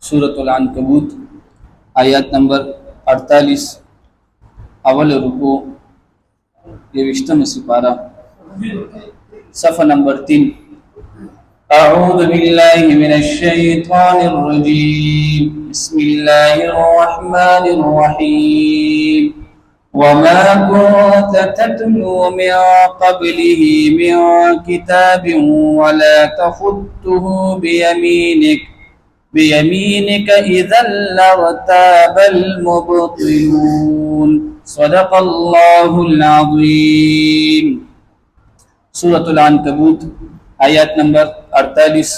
सूरत अल-अनकबूत आयत नंबर 48 अवल रुकू 23 सिपारा सफ़ा नंबर 3 अऊज़ु बिल्लाहि मिनश शैतानिर रजीम बिस्मिल्लाहिर रहमानिर रहीम वमा कुन्त तत्लू मिन क़ब्लिहि मिन किताबिन वला तख़ुत्तुहु बियमीनिक इज़न लर्ताबल मुब्तिलून सदक़ल्लाहुल अज़ीम। सूरतुल अनकबूत आयत नंबर 48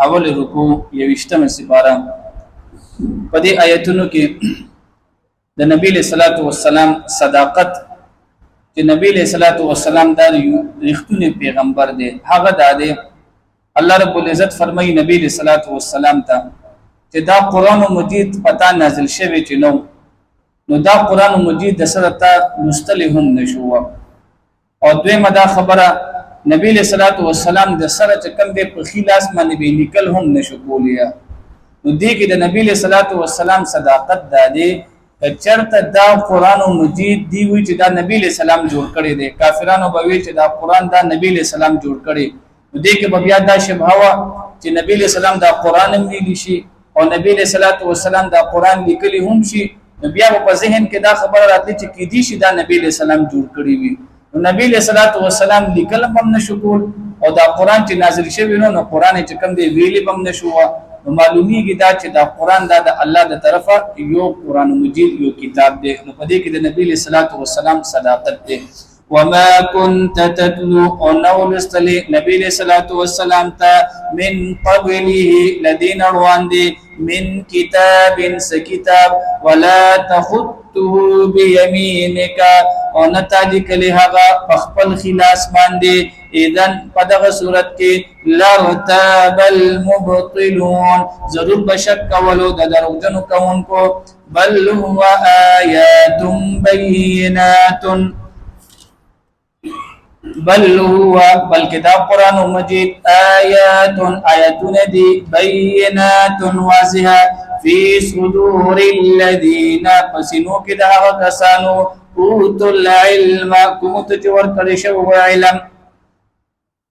अवल रुकू 23 सिपारा। पदे आयतुनु के द नबी सल्लल्लाहु अलैहि वसल्लम सदाकत कि नबी सल्लल्लाहु अलैहि वसल्लम दा रिख्तुने पैगंबर दे हागा दादे अल्लाह रब्बुल इज्जत फरमाई नबी सल्लल्लाहु अलैहि वसल्लम ता कि दा कुरान मजीद पता नाजिल शवे च नो दा कुरान मजीद दसरता मुस्तलिहुन नशुवा और द्वे मदा खबरा नबी सल्लल्लाहु अलैहि वसल्लम द सर च कम दे पखिलास मन बे निकल हम नशुलिया नो दी कि द नबी सल्लल्लाहु अलैहि वसल्लम सदाकत दादे चरता दा कुरान मजीद दी हुई च दा नबी सलाम जोड़ करे दे काफिरानो बवे च दा कुरान दा नबी सलाम जोड़ करे दे के बबिया दा शबहावा च नबी सलाम दा कुरान में लिशी और नबी सल्लल्लाहु अलैहि वसल्लम दा कुरान लिखली हम शी नबिया по ذهن के दा खबर रातली च की दी शी दा नबी सलाम जोड़ करी वी नबी सल्लल्लाहु अलैहि वसल्लम लिखल बम नशुकुल और दा कुरान च नाजिल शवी नो कुरान च कम दे वेली बम नशुवा मालूमी की दा च दा कुरान दा अल्लाह द तरफा यो कुरान मजीद यो किताब दे नो पदे की द नबी सल्लल्लाहु अलैहि वसल्लम सदाकत दे वमा कुन्त ततलू और नवलस्तली नबी सल्लल्लाहु अलैहि वसल्लम ता मिन क़ब्लिही लदीना रवांदे मिन किताबिन से किताब वला तखुत्तुहु बियमीनिका और नताजी कले हगा पखपल खिलास बांदे इदन पदग सूरत के लर्ताबल मुब्तिलून जरूर बशक कवलो ददरुजन कौन को बल हुवा आयातुम बय्यिनातुन बल हुवा बल किताब कुरान मजीद आयातुन आयातुन दी बय्यिनातुन वाज़िहा फी सुदूरिल लदीना पसिनो के दा कसानो उतुल इल्म कुमुत जवर करिशो इल्म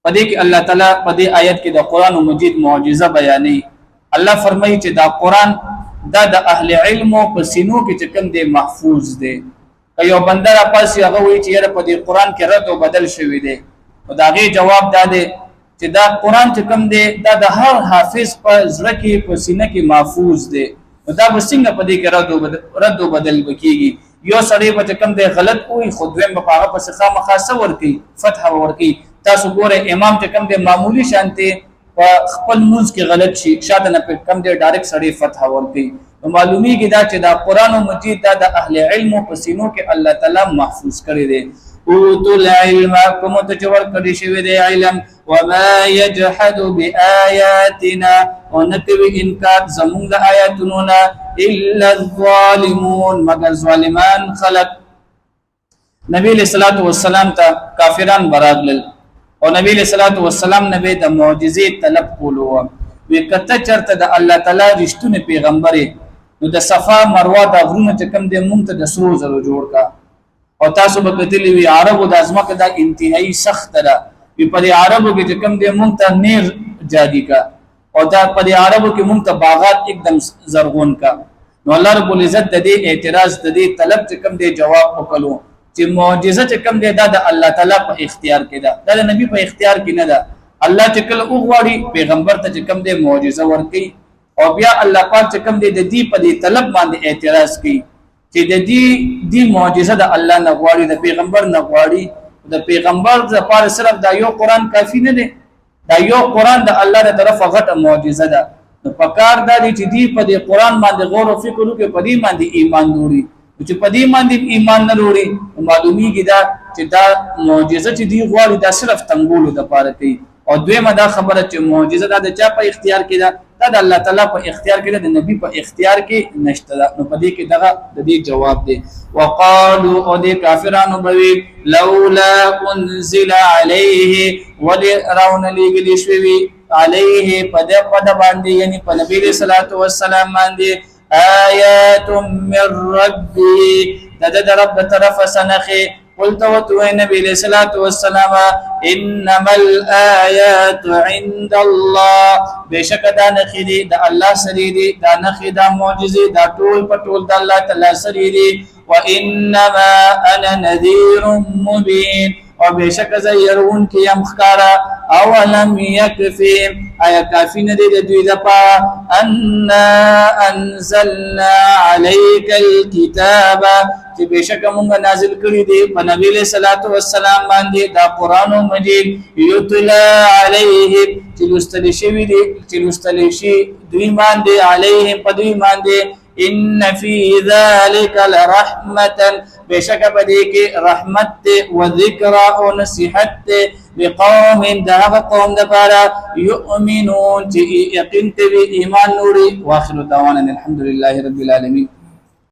पदे कि अल्लाह ताला पदे आयत के दा कुरान मजीद मौजिज़ा बयानी अल्लाह फरमाई च दा कुरान दा अहले इल्म पसिनो के चकम दे महफूज दे कयो बंदर आपस यगा हुई च यार पदे कुरान के रद और बदल शवी दे और दागे जवाब दा दे च दा कुरान चकम दे दा हर हाफिज पर जरा की पसीना की महफूज दे दा बसिंग पदे के रद और बदल बकीगी यो सड़े पर चकम दे गलत हुई खुदवे में पागा पर सखा मखासवर की फतह वर की तासु गोरे इमाम च कम दे मामूली शांति खपल मुंज के गलत शी शाद न पे कम दे डायरेक्ट सड़ी फतह वर की तो मालूमी की दा च दा कुरान मजीद दा अहले इल्म पसीनो के अल्लाह ताला महफूज करे दे उतुल इल्म कुम तजवर करी शवे दे इल्म वमा यजहदु बिआयातिना वनतवी इनकार जमुंग आयातुना इल्ला ज़ालिमून मगर ज़ालिमान खलक नबी सल्लल्लाहु अलैहि वसल्लम ता काफिरान बरागल और नबी सल्लल्लाहु अलैहि वसल्लम ने द मौजिज़े तलब कोलो वे कत्ता चरता द अल्लाह ताला रिश्तु ने पैगंबर नो द सफा मरवा द गुरु च कम दे मुंत द सरो जरो जोड़ का और तासु बकतली वी अरब द अजमा का द इंतहाई सख्त दा वी पर अरब के च कम दे मुंत नेर जागी का और दा पर अरब के मुंत बागात एकदम जरगोन का नो अल्लाह रब्बुल इज्जत द दे एतराज द दे तलब च कम दे जवाब पकलो कि मौजिज़ा च कम दे दा अल्लाह ताला पर इख्तियार के दा नबी पर इख्तियार की न दा अल्लाह च कल उगवाड़ी पैगंबर त च कम दे मौजिज़ा वर की और बिया अल्लाह पाक च कम दे दी पर तलब मांदे एतराज की कि दी मौजिज़ा दा अल्लाह न गवाड़ी द पैगंबर न गवाड़ी द पैगंबर द पर सिर्फ दा यो कुरान काफी न दे दा यो कुरान द अल्लाह द तरफ गट मौजिज़ा दा तो पकार दा दी पर कुरान मांदे गौर और फिक्र के पदी मांदे ईमान दूरी च पदी मांदी ईमान न रोड़ी मालूमी की दा च दा मौजिज़ा च दी गवाड़ी दा सिर्फ तंगुल द पार की और द्वे मदा खबर च मौजिज़ा दा चा पर इख्तियार की दा अल्लाह ताला पर इख्तियार की दा नबी पर इख्तियार की नश्ता नो पदी की दगा दी जवाब दे वक़ालू और दे काफिरानो बवी लौला उनज़िला अलैहि वली राउन लीगली शवी علیه پد باندې یعنی په نبی علیہ الصلوۃ والسلام باندې آیات من ربه د رب طرف سنخي قلت وتو نبی علیہ الصلوۃ والسلام انما الآیات عند الله بشک دا نخي دي د الله سری دي دا نخي دا معجزه دا ټول په ټول د الله تعالی سری دي وانما انا نذير مبين او بشک زيرون کی ام خکارا اولم یکفی آیا کافی ندی د دوی لپاره ان انزلنا عليك الكتاب چې بشک مونږ نازل کړی دی په نبی له صلوات و سلام باندې دا قران مجید یتلا علیهم چې لستل شي دی چې لستل شي دوی باندې علیهم په دوی باندې ان فی ذلک لرحمتا بشک بدیک رحمت و ذکر او نصیحت لقوم دغه قوم د پاره یؤمنون چې یقین ته ایمان نوري واخر دعوانا الحمد لله رب العالمین